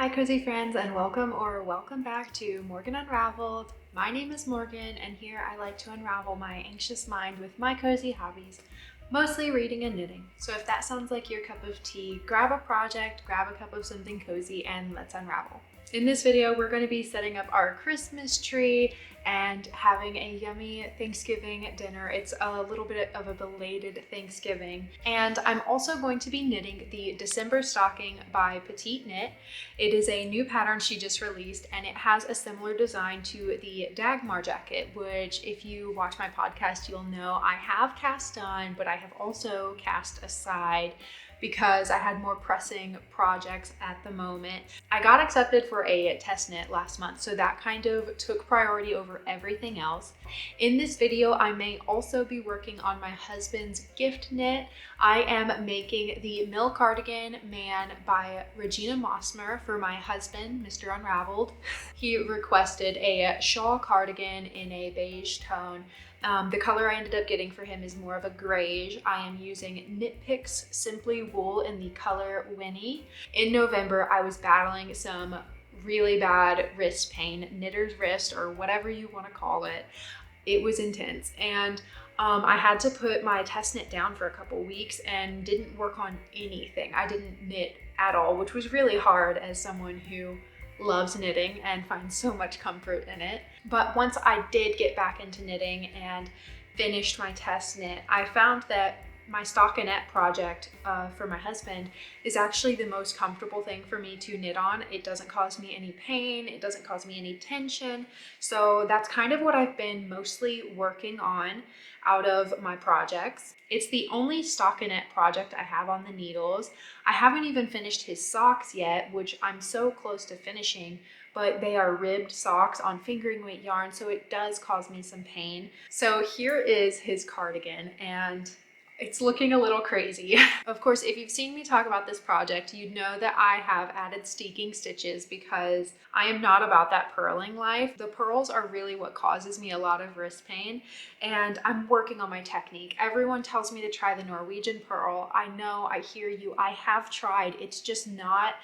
Hi cozy friends, and welcome back to Morgan Unraveled. My name is Morgan, and here I like to unravel my anxious mind with my cozy hobbies, mostly reading and knitting. So if that sounds like your cup of tea, grab a project, grab a cup of something cozy, and let's unravel. In this video, we're going to be setting up our Christmas tree and having a yummy Thanksgiving dinner. It's a little bit of a belated Thanksgiving. And I'm also going to be knitting the December stocking by Petiteknit. It is a new pattern she just released, and it has a similar design to the Dagmar jacket, which if you watch my podcast, you'll know I have cast on, but I have also cast aside because I had more pressing projects at the moment. I got accepted for a test knit last month, so that kind of took priority over everything else. In this video, I may also be working on my husband's gift knit. I am making the Mille cardigan man by Regina Moessmer for my husband, Mr. Unraveled. He requested a shawl cardigan in a beige tone. The color I ended up getting for him is more of a grayish. I am using Knit Picks Simply Wool in the color Winnie. In November, I was battling some really bad wrist pain, knitter's wrist, or whatever you want to call it. It was intense, and I had to put my test knit down for a couple weeks and didn't work on anything. I didn't knit at all, which was really hard as someone who loves knitting and finds so much comfort in it. But once I did get back into knitting and finished my test knit, I found that my stockinette project for my husband is actually the most comfortable thing for me to knit on. It doesn't cause me any pain, it doesn't cause me any tension. So that's kind of what I've been mostly working on out of my projects. It's the only stockinette project I have on the needles. I haven't even finished his socks yet, which I'm so close to finishing, but they are ribbed socks on fingering weight yarn, so it does cause me some pain. So here is his cardigan, and it's looking a little crazy. Of course, if you've seen me talk about this project, you'd know that I have added steeking stitches because I am not about that purling life. The purls are really what causes me a lot of wrist pain, and I'm working on my technique. Everyone tells me to try the Norwegian purl. I know, I hear you, I have tried. It's just not,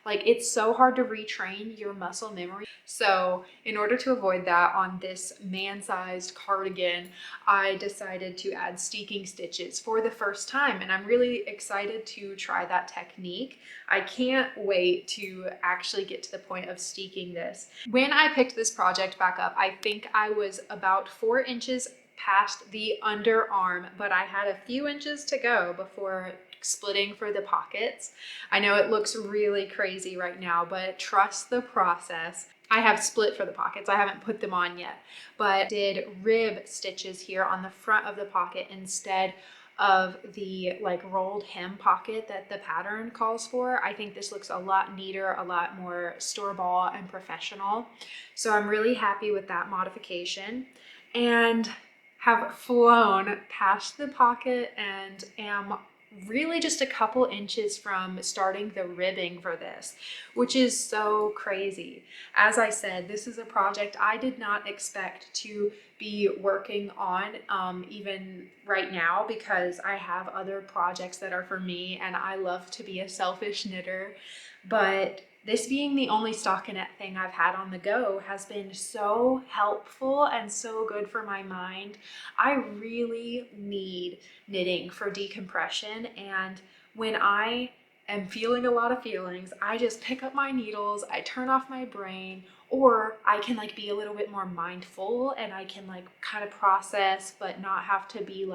it's so hard to retrain your muscle memory. So in order to avoid that on this man-sized cardigan, I decided to add steeking stitches for the first time, and I'm really excited to try that technique. I can't wait to actually get to the point of steeking this. When I picked this project back up, I think I was about 4 inches past the underarm, but I had a few inches to go before splitting for the pockets. I know it looks really crazy right now, but trust the process. I have split for the pockets. I haven't put them on yet, but did rib stitches here on the front of the pocket instead of the rolled hem pocket that the pattern calls for. I think this looks a lot neater, a lot more store-bought and professional. So I'm really happy with that modification, and have flown past the pocket and am really just a couple inches from starting the ribbing for this, which is so crazy. As I said, this is a project I did not expect to be working on even right now, because I have other projects that are for me and I love to be a selfish knitter. But this being the only stockinette thing I've had on the go has been so helpful and so good for my mind. I really need knitting for decompression, and when I am feeling a lot of feelings, I just pick up my needles, I turn off my brain, or I can be a little bit more mindful and I can kind of process but not have to be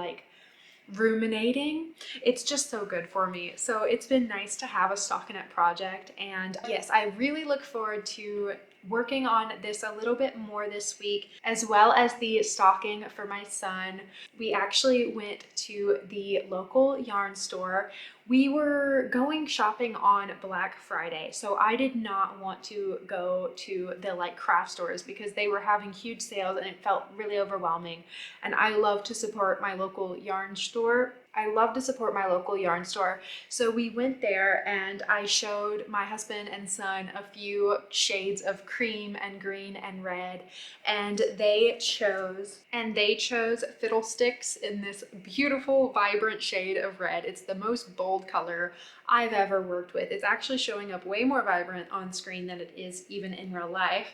ruminating. It's just so good for me. So it's been nice to have a stockinette project, and yes, I really look forward to working on this a little bit more this week, as well as the stocking for my son. We actually went to the local yarn store. We were going shopping on Black Friday, so I did not want to go to the craft stores because they were having huge sales and it felt really overwhelming. And I love to support my local yarn store. I love to support my local yarn store. So we went there and I showed my husband and son a few shades of cream and green and red, and they chose fiddlesticks in this beautiful vibrant shade of red. It's the most bold color I've ever worked with. It's actually showing up way more vibrant on screen than it is even in real life.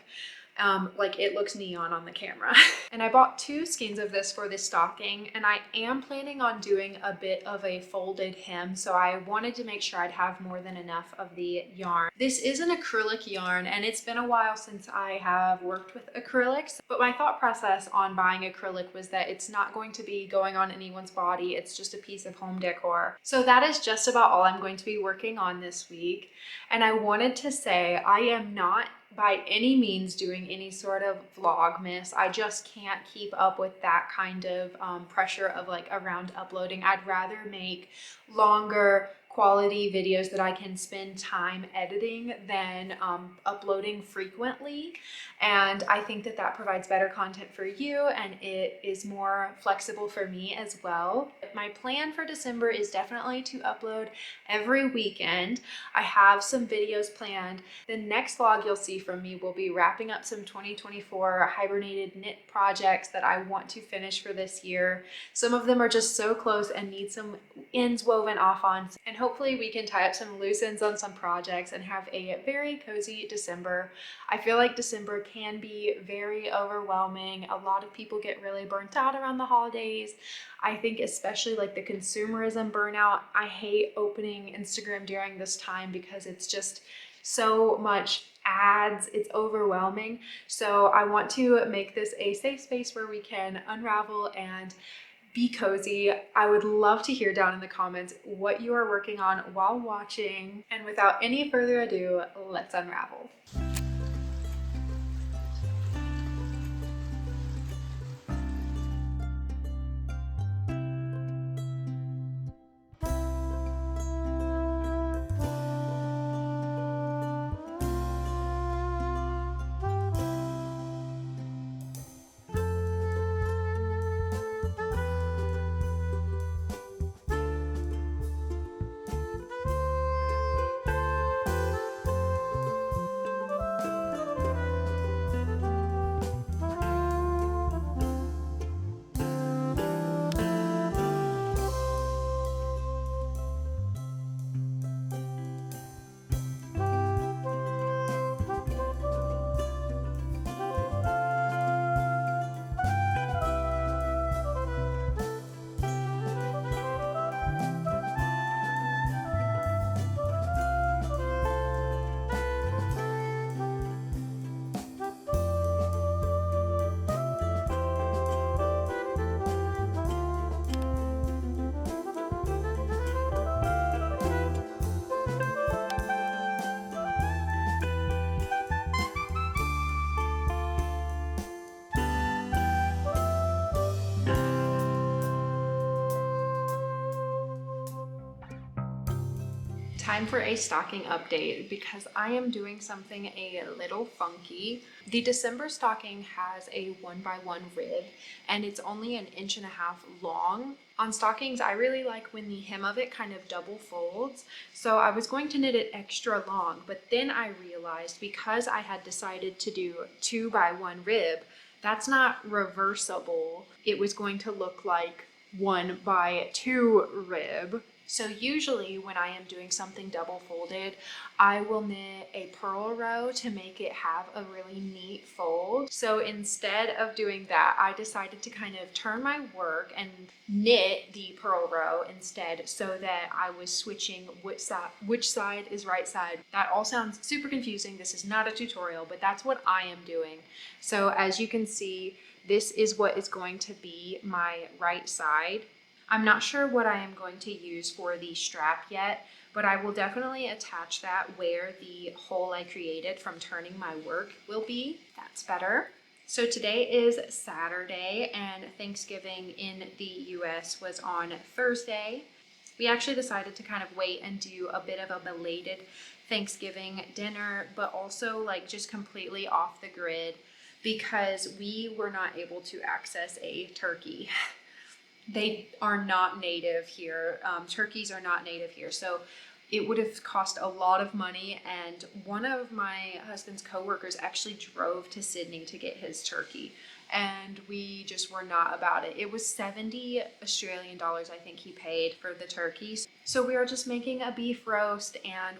Like it looks neon on the camera. And I bought 2 skeins of this for this stocking, and I am planning on doing a bit of a folded hem, so I wanted to make sure I'd have more than enough of the yarn. This is an acrylic yarn, and it's been a while since I have worked with acrylics, but my thought process on buying acrylic was that it's not going to be going on anyone's body, it's just a piece of home decor. So that is just about all I'm going to be working on this week. And I wanted to say I am not by any means doing any sort of vlogmas. I just can't keep up with that kind of pressure of like around uploading. I'd rather make longer quality videos that I can spend time editing than uploading frequently. And I think that that provides better content for you, and it is more flexible for me as well. My plan for December is definitely to upload every weekend. I have some videos planned. The next vlog you'll see from me will be wrapping up some 2024 hibernated knit projects that I want to finish for this year. Some of them are just so close and need some ends woven off on, and hopefully we can tie up some loose ends on some projects and have a very cozy December. I feel like December can be very overwhelming. A lot of people get really burnt out around the holidays. I think especially like the consumerism burnout. I hate opening Instagram during this time because it's just so much ads, it's overwhelming. So I want to make this a safe space where we can unravel and be cozy. I would love to hear down in the comments what you are working on while watching. And without any further ado, let's unravel. Time for a stocking update because I am doing something a little funky. The December stocking has a 1x1 rib and it's only 1.5 inches long. On stockings, I really like when the hem of it kind of double folds. So I was going to knit it extra long, but then I realized because I had decided to do 2x1 rib, that's not reversible. It was going to look like 1x2 rib. So usually when I am doing something double folded, I will knit a purl row to make it have a really neat fold. So instead of doing that, I decided to kind of turn my work and knit the purl row instead so that I was switching which side is right side. That all sounds super confusing. This is not a tutorial, but that's what I am doing. So as you can see, this is what is going to be my right side. I'm not sure what I am going to use for the strap yet, but I will definitely attach that where the hole I created from turning my work will be. That's better. So today is Saturday and Thanksgiving in the US was on Thursday. We actually decided to kind of wait and do a bit of a belated Thanksgiving dinner, but also like just completely off the grid because we were not able to access a turkey. they are not native here. Turkeys are not native here. So it would have cost a lot of money. And one of my husband's coworkers actually drove to Sydney to get his turkey. And we just were not about it. It was 70 Australian dollars, I think he paid for the turkey. So we are just making a beef roast, and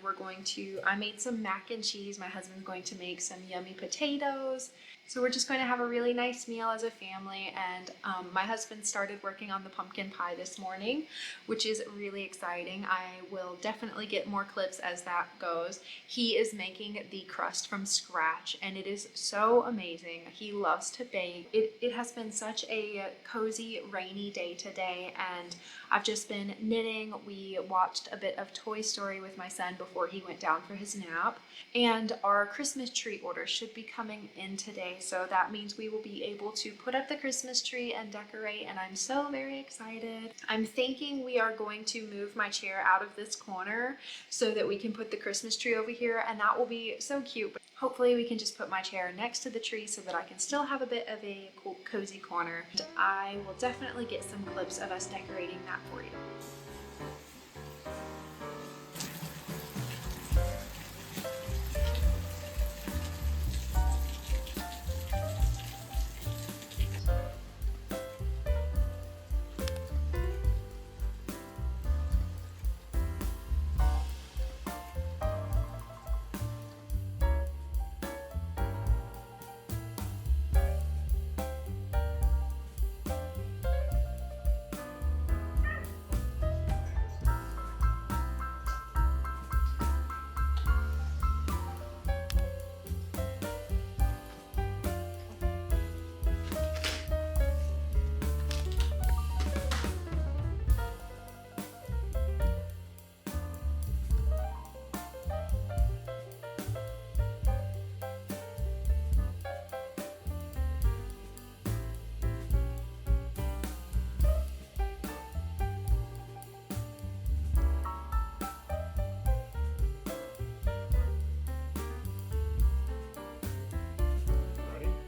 I made some mac and cheese. My husband's going to make some yummy potatoes. So we're just going to have a really nice meal as a family. And my husband started working on the pumpkin pie this morning, which is really exciting. I will definitely get more clips as that goes. He is making the crust from scratch, and it is so amazing. He loves to bake. It has been such a cozy, rainy day today, and I've just been knitting. We watched a bit of Toy Story with my son before he went down for his nap, and our Christmas tree order should be coming in today, so that means we will be able to put up the Christmas tree and decorate, and I'm so very excited. I'm thinking we are going to move my chair out of this corner so that we can put the Christmas tree over here, and that will be so cute. But hopefully we can just put my chair next to the tree so that I can still have a bit of a cool, cozy corner. And I will definitely get some clips of us decorating that for you.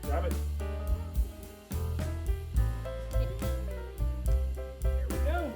Grab it. Here we go.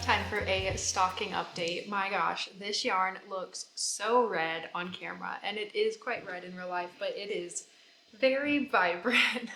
Time for a stocking update. My gosh, this yarn looks so red on camera, and it is quite red in real life, but it is very vibrant.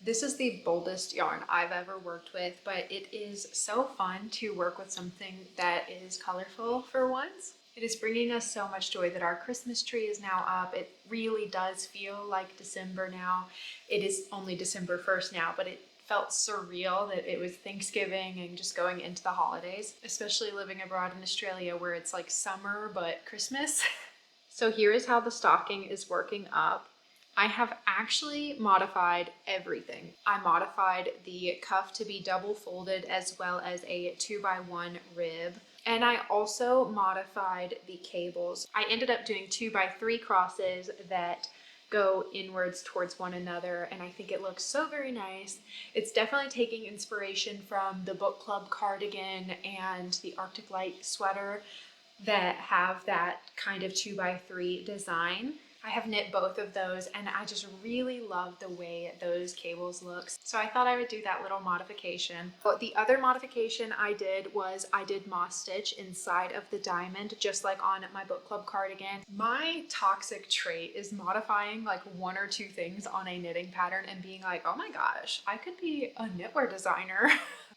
This is the boldest yarn I've ever worked with, but it is so fun to work with something that is colorful for once. It is bringing us so much joy that our Christmas tree is now up. It really does feel like December now. It is only December 1st now, but it felt surreal that it was Thanksgiving and just going into the holidays, especially living abroad in Australia where it's like summer but Christmas. So here is how the stocking is working up. I have actually modified everything. I modified the cuff to be double folded as well as a 2x1 rib. And I also modified the cables. I ended up doing 2x3 crosses that go inwards towards one another, and I think it looks so very nice. It's definitely taking inspiration from the book club cardigan and the Arctic Light sweater that have that kind of 2x3 design. I have knit both of those and I just really love the way those cables look. So I thought I would do that little modification. But the other modification I did was I did moss stitch inside of the diamond, just like on my book club cardigan. My toxic trait is modifying like one or two things on a knitting pattern and being like, oh my gosh, I could be a knitwear designer.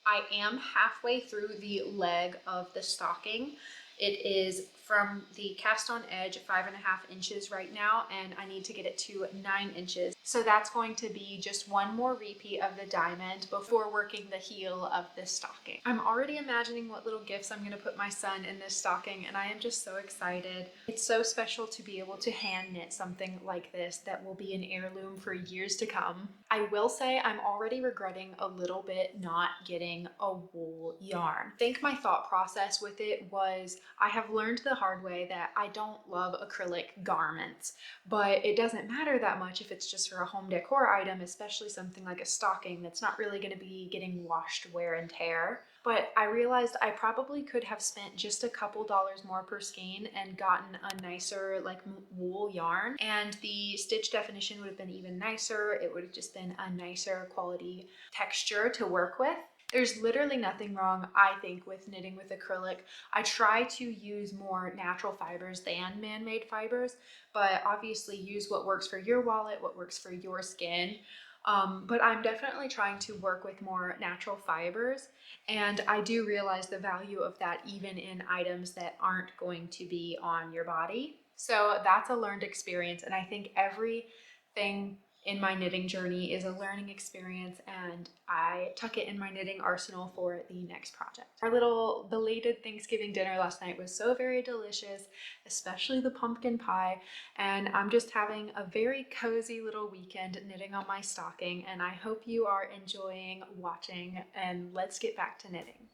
I am halfway through the leg of the stocking. It is from the cast on edge 5.5 inches right now, and I need to get it to 9 inches. So that's going to be just one more repeat of the diamond before working the heel of this stocking. I'm already imagining what little gifts I'm going to put my son in this stocking, and I am just so excited. It's so special to be able to hand knit something like this that will be an heirloom for years to come. I will say I'm already regretting a little bit not getting a wool yarn. I think my thought process with it was I have learned the hard way that I don't love acrylic garments, but it doesn't matter that much if it's just for a home decor item, especially something like a stocking that's not really going to be getting washed wear and tear. But I realized I probably could have spent just a couple dollars more per skein and gotten a nicer like wool yarn, and the stitch definition would have been even nicer. It would have just been a nicer quality texture to work with. There's literally nothing wrong, I think, with knitting with acrylic. I try to use more natural fibers than man-made fibers, but obviously use what works for your wallet, what works for your skin. But I'm definitely trying to work with more natural fibers, and I do realize the value of that even in items that aren't going to be on your body. So that's a learned experience, and I think everything in my knitting journey is a learning experience, and I tuck it in my knitting arsenal for the next project. Our little belated Thanksgiving dinner last night was so very delicious, especially the pumpkin pie, and I'm just having a very cozy little weekend knitting on my stocking, and I hope you are enjoying watching, and let's get back to knitting.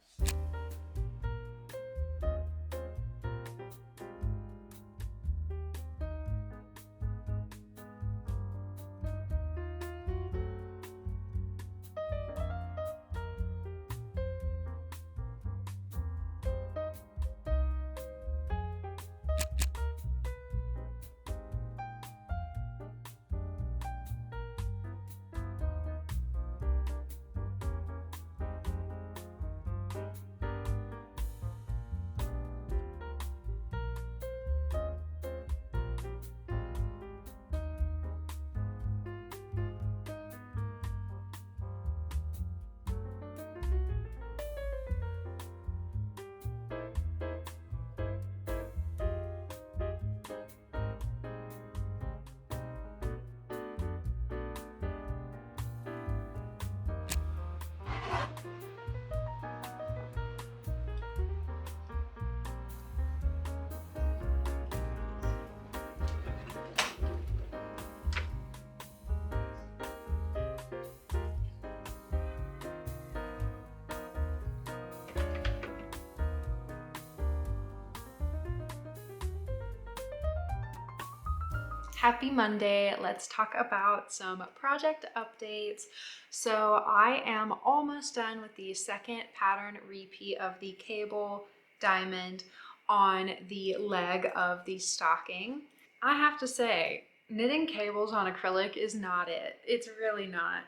Happy Monday. Let's talk about some project updates. So I am almost done with the second pattern repeat of the cable diamond on the leg of the stocking. I have to say, knitting cables on acrylic is not it. It's really not.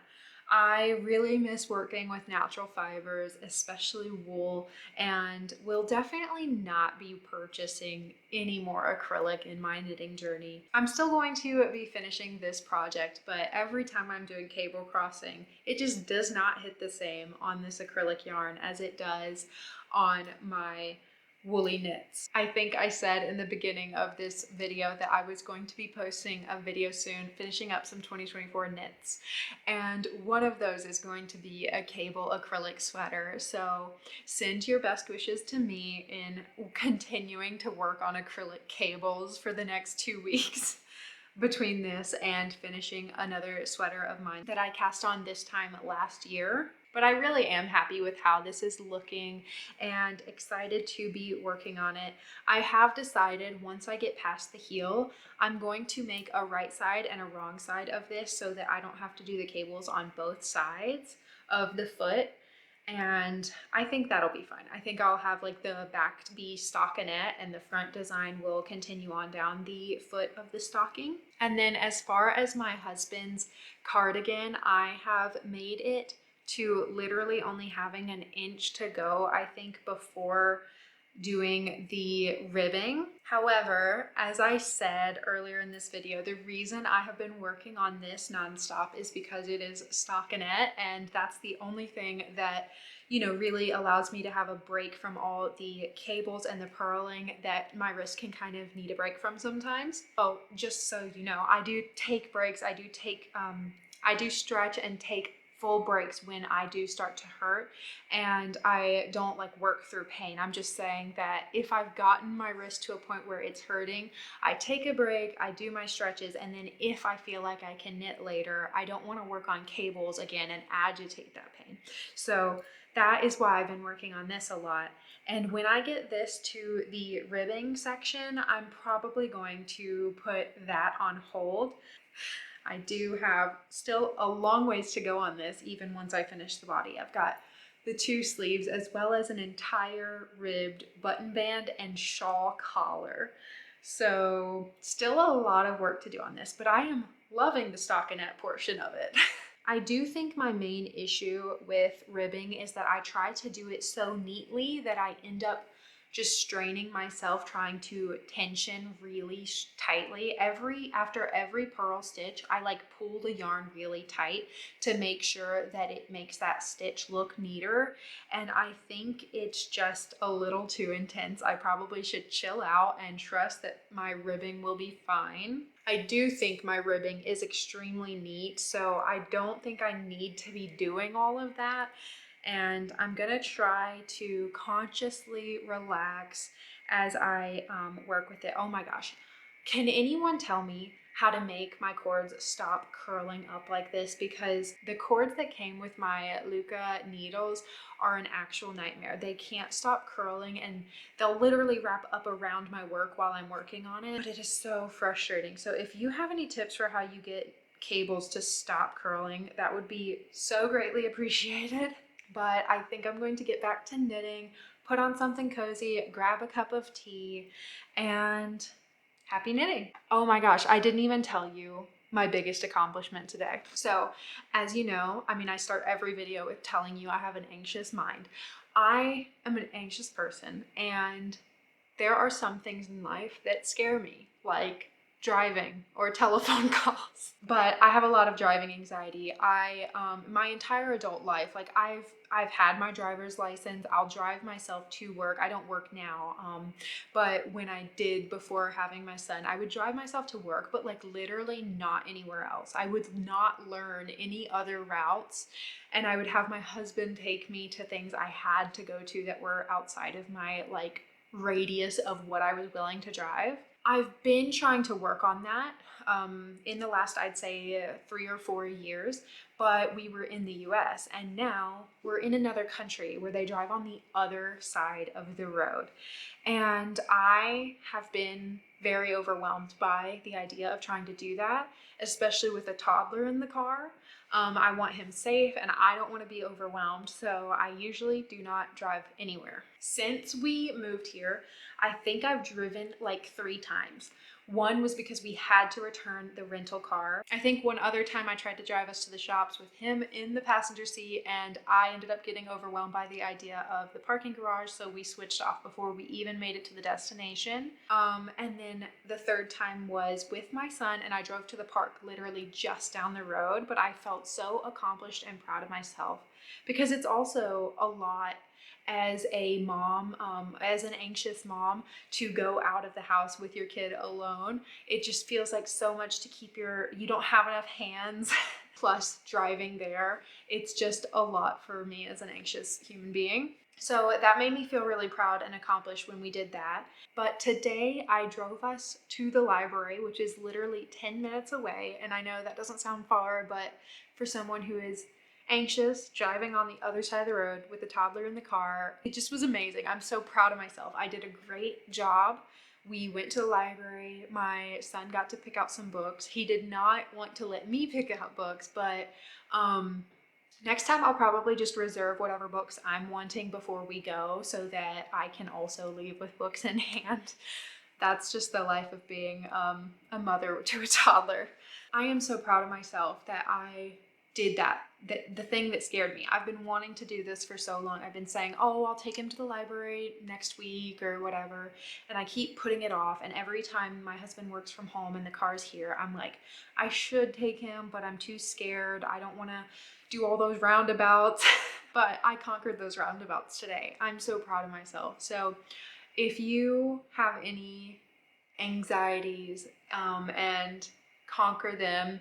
I really miss working with natural fibers, especially wool, and will definitely not be purchasing any more acrylic in my knitting journey. I'm still going to be finishing this project, but every time I'm doing cable crossing, it just does not hit the same on this acrylic yarn as it does on my woolly knits. I think I said in the beginning of this video that I was going to be posting a video soon finishing up some 2024 knits, and one of those is going to be a cable acrylic sweater. So send your best wishes to me in continuing to work on acrylic cables for the next 2 weeks between this and finishing another sweater of mine that I cast on this time last year. But I really am happy with how this is looking and excited to be working on it. I have decided once I get past the heel, I'm going to make a right side and a wrong side of this so that I don't have to do the cables on both sides of the foot. And I think that'll be fun. I think I'll have like the back to be stockinette and the front design will continue on down the foot of the stocking. And then as far as my husband's cardigan, I have made it to literally only having an inch to go, I think, before doing the ribbing. However, as I said earlier in this video, the reason I have been working on this nonstop is because it is stockinette, and that's the only thing that, you know, really allows me to have a break from all the cables and the purling that my wrist can kind of need a break from sometimes. Oh, just so you know, I do take breaks. I do stretch and take full breaks when I do start to hurt, and I don't like work through pain. I'm just saying that if I've gotten my wrist to a point where it's hurting, I take a break, I do my stretches, and then if I feel like I can knit later, I don't want to work on cables again and agitate that pain. So that is why I've been working on this a lot. And when I get this to the ribbing section, I'm probably going to put that on hold. I do have still a long ways to go on this, even once I finish the body. I've got the 2 sleeves as well as an entire ribbed button band and shawl collar. So still a lot of work to do on this, but I am loving the stockinette portion of it. I do think my main issue with ribbing is that I try to do it so neatly that I end up just straining myself trying to tension really tightly. After every purl stitch, I like pull the yarn really tight to make sure that it makes that stitch look neater. And I think it's just a little too intense. I probably should chill out and trust that my ribbing will be fine. I do think my ribbing is extremely neat, so I don't think I need to be doing all of that. And I'm gonna try to consciously relax as I work with it. Oh my gosh, can anyone tell me how to make my cords stop curling up like this? Because the cords that came with my Luca needles are an actual nightmare. They can't stop curling and they'll literally wrap up around my work while I'm working on it. But it is so frustrating. So if you have any tips for how you get cables to stop curling, that would be so greatly appreciated. But I think I'm going to get back to knitting, put on something cozy, grab a cup of tea, and happy knitting. Oh my gosh, I didn't even tell you my biggest accomplishment today. So as you know, I start every video with telling you I have an anxious mind. I am an anxious person, and there are some things in life that scare me, like driving or telephone calls. But I have a lot of driving anxiety. My entire adult life, like I've had my driver's license. I'll drive myself to work. I don't work now, but when I did before having my son, I would drive myself to work, but like literally not anywhere else. I would not learn any other routes, and I would have my husband take me to things I had to go to that were outside of my like radius of what I was willing to drive. I've been trying to work on that in the last, I'd say 3 or 4 years, but we were in the US and now we're in another country where they drive on the other side of the road. And I have been very overwhelmed by the idea of trying to do that, especially with a toddler in the car. I want him safe and I don't want to be overwhelmed, so I usually do not drive anywhere. Since we moved here, I think I've driven like 3 times. One was because we had to return the rental car. I think one other time I tried to drive us to the shops with him in the passenger seat, and I ended up getting overwhelmed by the idea of the parking garage, so we switched off before we even made it to the destination. And then the third time was with my son, and I drove to the park literally just down the road, but I felt so accomplished and proud of myself because it's also a lot as a mom, as an anxious mom, to go out of the house with your kid alone. It just feels like so much to keep you don't have enough hands plus driving there. It's just a lot for me as an anxious human being. So that made me feel really proud and accomplished when we did that. But today I drove us to the library, which is literally 10 minutes away. And I know that doesn't sound far, but for someone who is anxious, driving on the other side of the road with a toddler in the car, it just was amazing. I'm so proud of myself. I did a great job. We went to the library. My son got to pick out some books. He did not want to let me pick out books, but next time I'll probably just reserve whatever books I'm wanting before we go so that I can also leave with books in hand. That's just the life of being a mother to a toddler. I am so proud of myself that I did that, the thing that scared me. I've been wanting to do this for so long. I've been saying, oh, I'll take him to the library next week or whatever. And I keep putting it off. And every time my husband works from home and the car's here, I'm like, I should take him, but I'm too scared. I don't want to do all those roundabouts. But I conquered those roundabouts today. I'm so proud of myself. So if you have any anxieties and conquer them,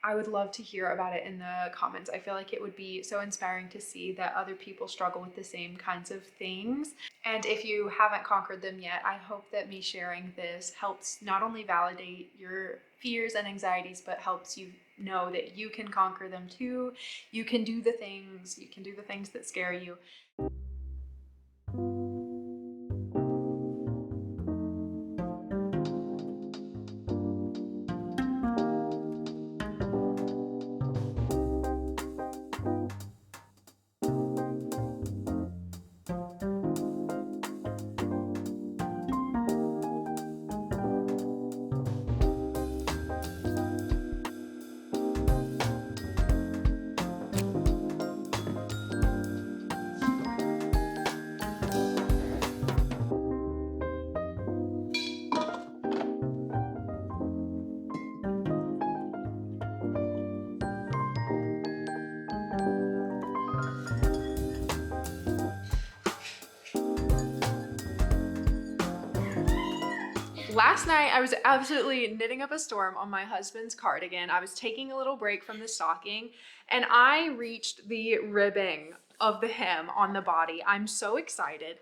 I would love to hear about it in the comments. I feel like it would be so inspiring to see that other people struggle with the same kinds of things. And if you haven't conquered them yet, I hope that me sharing this helps not only validate your fears and anxieties, but helps you know that you can conquer them too. You can do the things that scare you. Last night, I was absolutely knitting up a storm on my husband's cardigan. I was taking a little break from the stocking, and I reached the ribbing of the hem on the body. I'm so excited.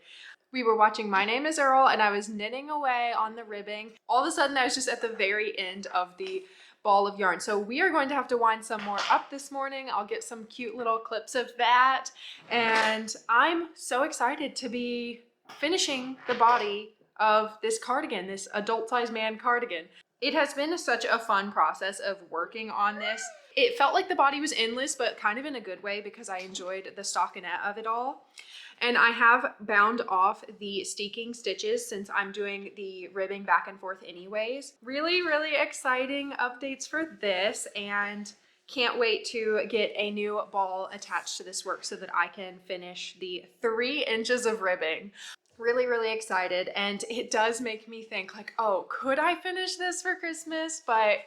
We were watching My Name is Earl, and I was knitting away on the ribbing. All of a sudden, I was just at the very end of the ball of yarn. So we are going to have to wind some more up this morning. I'll get some cute little clips of that. And I'm so excited to be finishing the body of this cardigan, this adult-sized man cardigan. It has been such a fun process of working on this. It felt like the body was endless, but kind of in a good way because I enjoyed the stockinette of it all. And I have bound off the steeking stitches since I'm doing the ribbing back and forth anyways. Really, really exciting updates for this, and can't wait to get a new ball attached to this work so that I can finish the 3 inches of ribbing. Really, really excited. And it does make me think like, oh, could I finish this for Christmas? But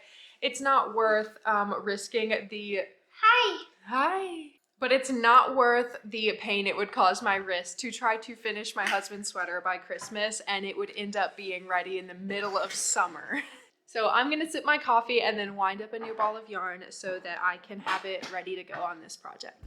it's not worth risking the hi. But it's not worth the pain it would cause my wrist to try to finish my husband's sweater by Christmas, and it would end up being ready in the middle of summer. So I'm gonna sip my coffee and then wind up a new ball of yarn so that I can have it ready to go on this project.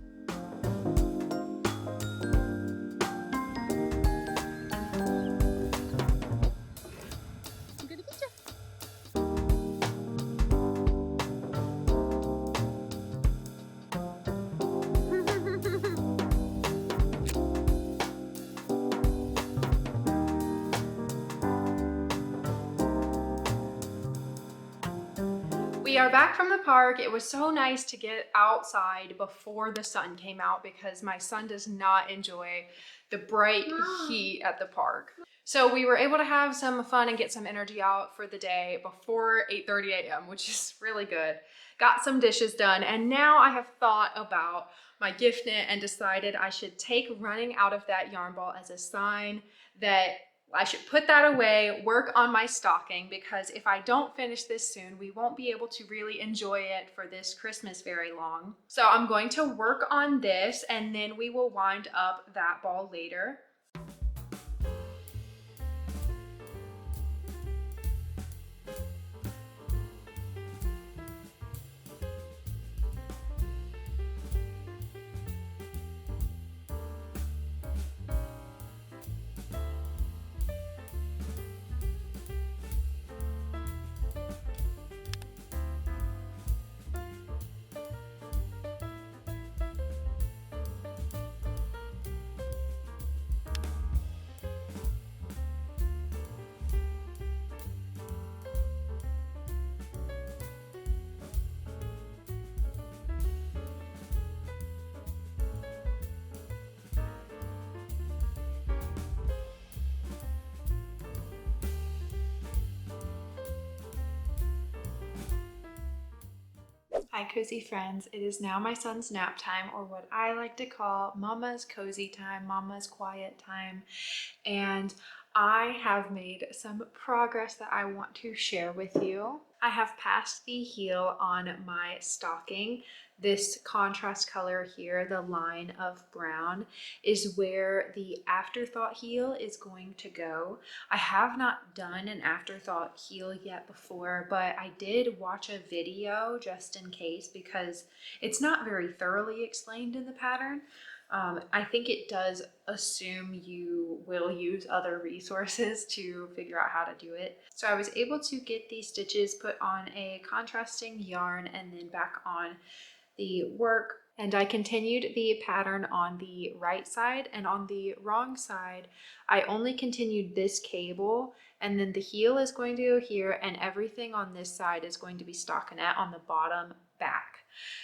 We are back from the park. It was so nice to get outside before the sun came out because my son does not enjoy the bright heat at the park. So we were able to have some fun and get some energy out for the day before 8:30 a.m., which is really good. Got some dishes done, and now I have thought about my gift knit and decided I should take running out of that yarn ball as a sign that I should put that away, work on my stocking, because if I don't finish this soon, we won't be able to really enjoy it for this Christmas very long. So I'm going to work on this, and then we will wind up that ball later. Hi cozy friends, it is now my son's nap time, or what I like to call mama's cozy time, mama's quiet time, and I have made some progress that I want to share with you. I have passed the heel on my stocking. This contrast color here, the line of brown, is where the afterthought heel is going to go. I have not done an afterthought heel yet before, but I did watch a video just in case because it's not very thoroughly explained in the pattern. I think it does assume you will use other resources to figure out how to do it. So I was able to get these stitches put on a contrasting yarn and then back on the work. And I continued the pattern on the right side, and on the wrong side, I only continued this cable, and then the heel is going to go here, and everything on this side is going to be stockinette on the bottom back.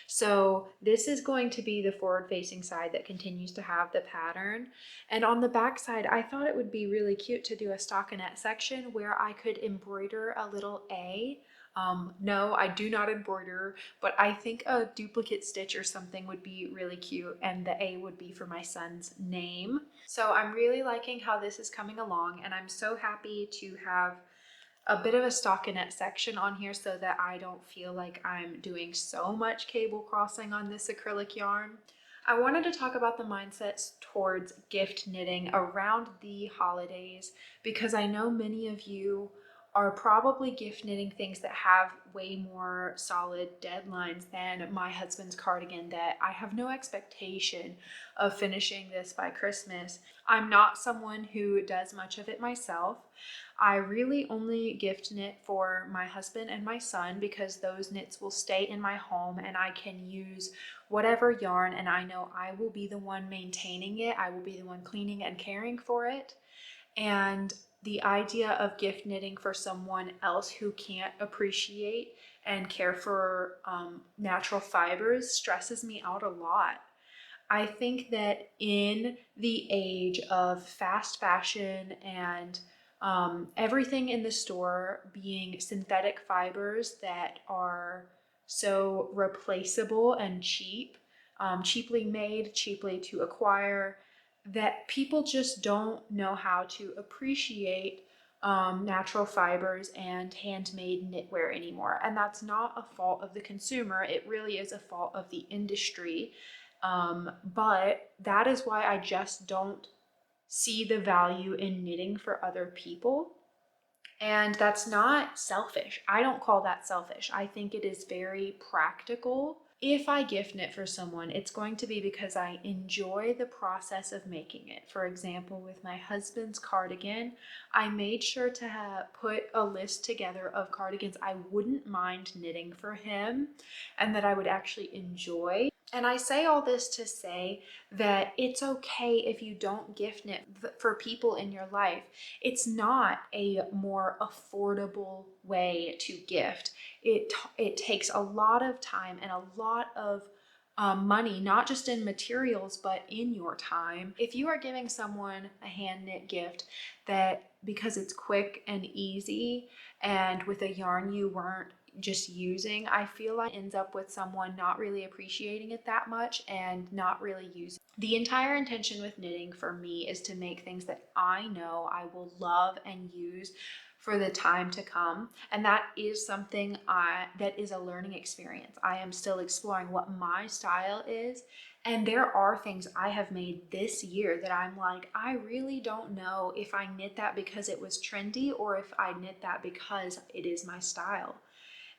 So this is going to be the forward facing side that continues to have the pattern. And on the back side, I thought it would be really cute to do a stockinette section where I could embroider a little A. No, I do not embroider, but I think a duplicate stitch or something would be really cute, and the A would be for my son's name. So I'm really liking how this is coming along, and I'm so happy to have a bit of a stockinette section on here so that I don't feel like I'm doing so much cable crossing on this acrylic yarn. I wanted to talk about the mindsets towards gift knitting around the holidays, because I know many of you are probably gift knitting things that have way more solid deadlines than my husband's cardigan that I have no expectation of finishing this by Christmas. I'm not someone who does much of it myself. I really only gift knit for my husband and my son because those knits will stay in my home and I can use whatever yarn, and I know I will be the one maintaining it. I will be the one cleaning and caring for it. And the idea of gift knitting for someone else who can't appreciate and care for natural fibers stresses me out a lot. I think that in the age of fast fashion and everything in the store being synthetic fibers that are so replaceable and cheap, cheaply made, cheaply to acquire, that people just don't know how to appreciate natural fibers and handmade knitwear anymore. And that's not a fault of the consumer. It really is a fault of the industry. But that is why I just don't see the value in knitting for other people. And that's not selfish. I don't call that selfish. I think it is very practical. If I gift knit for someone, it's going to be because I enjoy the process of making it. For example, with my husband's cardigan, I made sure to put a list together of cardigans I wouldn't mind knitting for him and that I would actually enjoy. And I say all this to say that it's okay if you don't gift knit for people in your life. It's not a more affordable way to gift. It takes a lot of time and a lot of money, not just in materials, but in your time. If you are giving someone a hand knit gift that because it's quick and easy, and with a yarn you weren't just using, I feel like it ends up with someone not really appreciating it that much and not really using it. The entire intention with knitting for me is to make things that I know I will love and use for the time to come, and that is something that is a learning experience. I am still exploring what my style is, and there are things I have made this year that I'm like, I really don't know if I knit that because it was trendy or if I knit that because it is my style.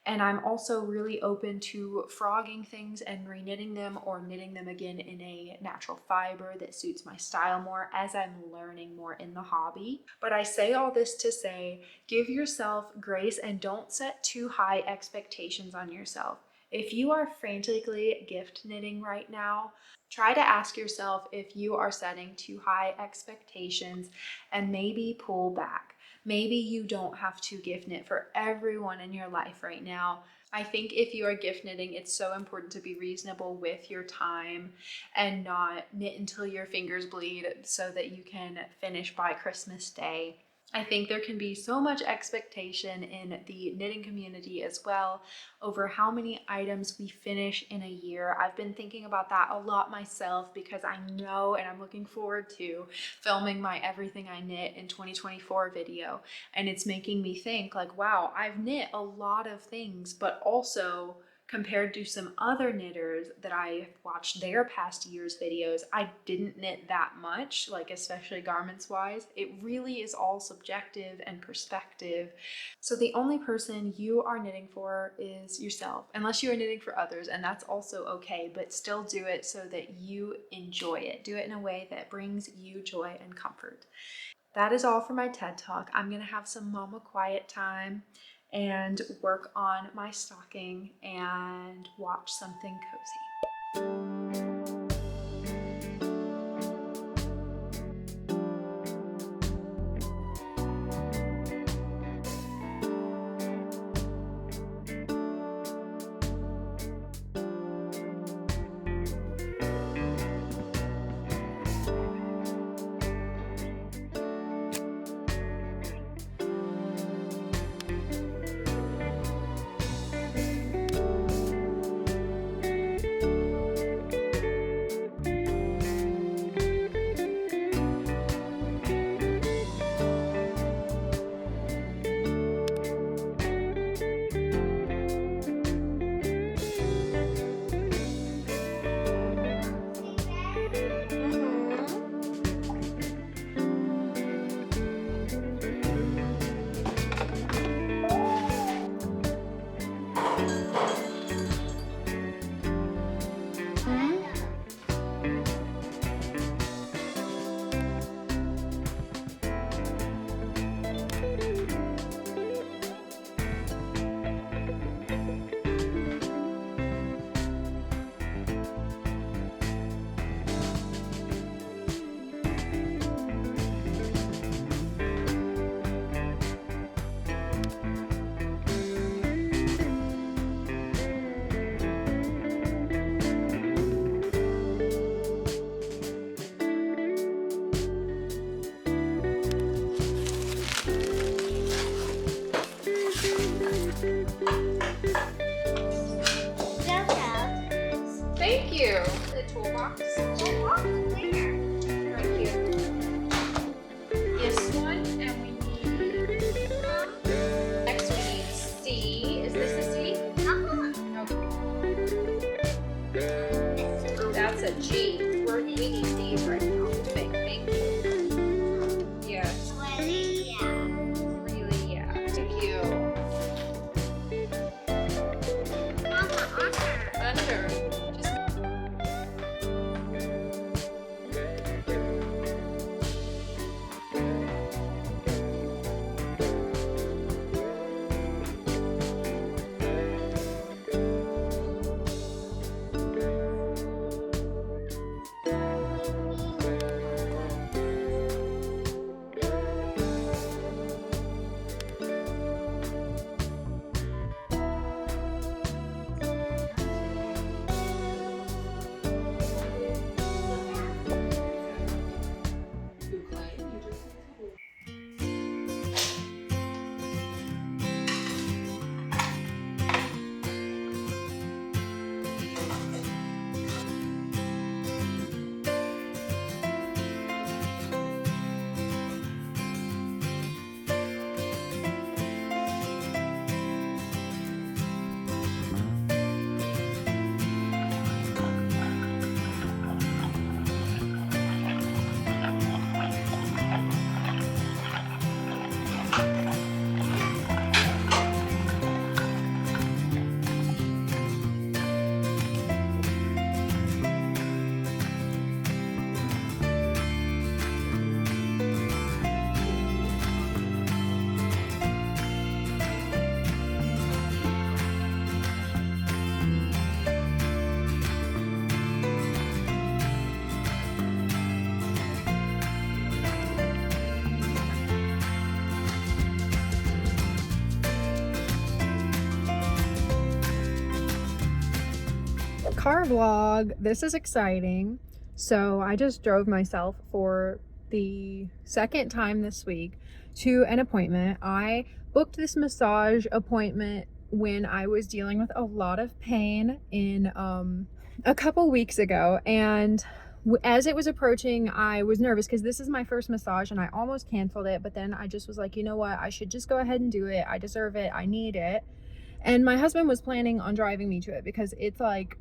And I'm also really open to frogging things and reknitting them or knitting them again in a natural fiber that suits my style more as I'm learning more in the hobby. But I say all this to say, give yourself grace and don't set too high expectations on yourself. If you are frantically gift knitting right now, try to ask yourself if you are setting too high expectations and maybe pull back. Maybe you don't have to gift knit for everyone in your life right now. I think if you are gift knitting, it's so important to be reasonable with your time and not knit until your fingers bleed so that you can finish by Christmas Day. I think there can be so much expectation in the knitting community as well over how many items we finish in a year. I've been thinking about that a lot myself because I know, and I'm looking forward to filming my Everything I Knit in 2024 video. And it's making me think like, wow, I've knit a lot of things, but also compared to some other knitters that I watched their past year's videos, I didn't knit that much, like especially garments wise. It really is all subjective and perspective. So the only person you are knitting for is yourself, unless you are knitting for others, and that's also okay, but still do it so that you enjoy it. Do it in a way that brings you joy and comfort. That is all for my TED Talk. I'm gonna have some mama quiet time and work on my stocking and watch something cozy. Thank you. The toolbox. Right here. This one, and we need. Next, we need C. Is this a C? Okay. That's a G. We need these right now. Thank you. Yes. Really, yeah. Thank you. Under. car vlog. This is exciting. So I just drove myself for the second time this week to an appointment. I booked this massage appointment when I was dealing with a lot of pain in a couple weeks ago, and as it was approaching, I was nervous because this is my first massage and I almost canceled it, but then I just was like, you know what, I should just go ahead and do it. I deserve it. I need it. And my husband was planning on driving me to it because it's like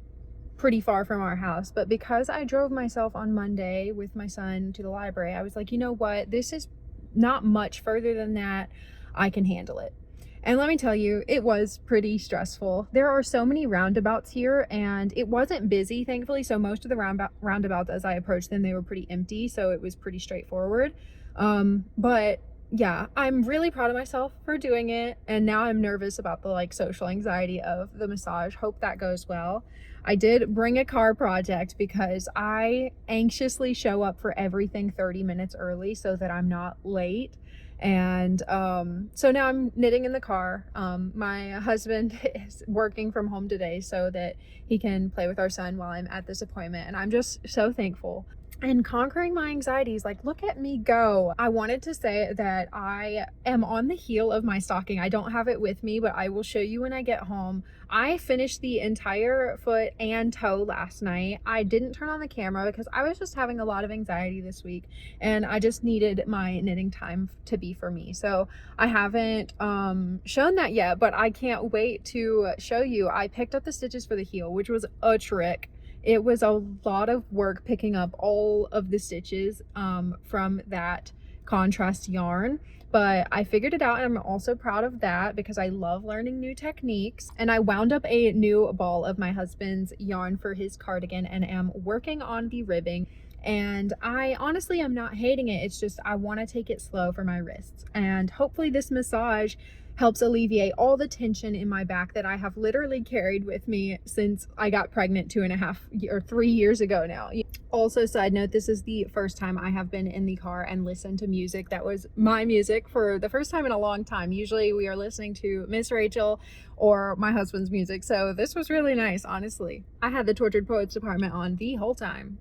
pretty far from our house. But because I drove myself on Monday with my son to the library, I was like, you know what, this is not much further than that. I can handle it. And let me tell you, it was pretty stressful. There are so many roundabouts here, and it wasn't busy, thankfully. So most of the roundabouts, as I approached them, they were pretty empty. So it was pretty straightforward. But yeah, I'm really proud of myself for doing it. And now I'm nervous about the like social anxiety of the massage. Hope that goes well. I did bring a car project because I anxiously show up for everything 30 minutes early so that I'm not late. And so now I'm knitting in the car. My husband is working from home today so that he can play with our son while I'm at this appointment. And I'm just so thankful. And conquering my anxieties, like, look at me go. I wanted to say that I am on the heel of my stocking. I don't have it with me, but I will show you when I get home. I finished the entire foot and toe last night. I didn't turn on the camera because I was just having a lot of anxiety this week and I just needed my knitting time to be for me. So I haven't shown that yet, but I can't wait to show you. I picked up the stitches for the heel, which was a trick. It was a lot of work picking up all of the stitches from that contrast yarn, but I figured it out, and I'm also proud of that because I love learning new techniques. And I wound up a new ball of my husband's yarn for his cardigan and am working on the ribbing. And I honestly am not hating it. It's just I want to take it slow for my wrists, and hopefully this massage helps alleviate all the tension in my back that I have literally carried with me since I got pregnant 2.5 or 3 years ago now. Also, side note, this is the first time I have been in the car and listened to music that was my music for the first time in a long time. Usually we are listening to Miss Rachel or my husband's music, so this was really nice, honestly. I had the Tortured Poets department on the whole time.